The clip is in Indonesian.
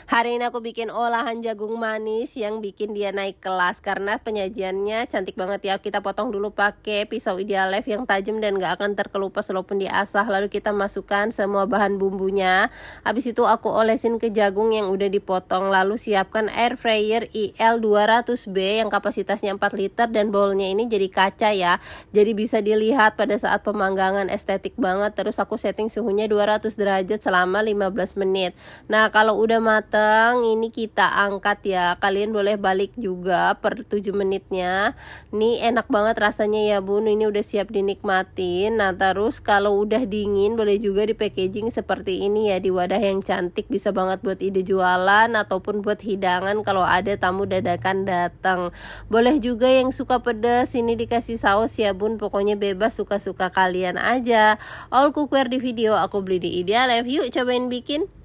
Hari ini aku bikin olahan jagung manis yang bikin dia naik kelas karena penyajiannya cantik banget ya. Kita potong dulu pakai pisau Idealef yang tajam dan gak akan terkelupas walaupun diasah. Lalu kita masukkan semua bahan bumbunya. Habis itu aku olesin ke jagung yang udah dipotong. Lalu siapkan air fryer IL 200B yang kapasitasnya 4 liter dan bowlnya ini jadi kaca ya. Jadi bisa dilihat pada saat pemanggangan, estetik banget. Terus aku setting suhunya 200 derajat selama 15 menit. Nah, kalau udah mateng ini kita angkat ya. Kalian boleh balik juga per 7 menitnya. Ini enak banget rasanya ya bun. Ini udah siap dinikmatin. Nah terus kalau udah dingin boleh juga di packaging seperti ini ya, di wadah yang cantik. Bisa banget buat ide jualan ataupun buat hidangan kalau ada tamu dadakan datang. Boleh juga yang suka pedas ini dikasih saus ya bun. Pokoknya bebas, suka-suka kalian aja. All cookware di video aku beli di Idealef. Yuk cobain bikin.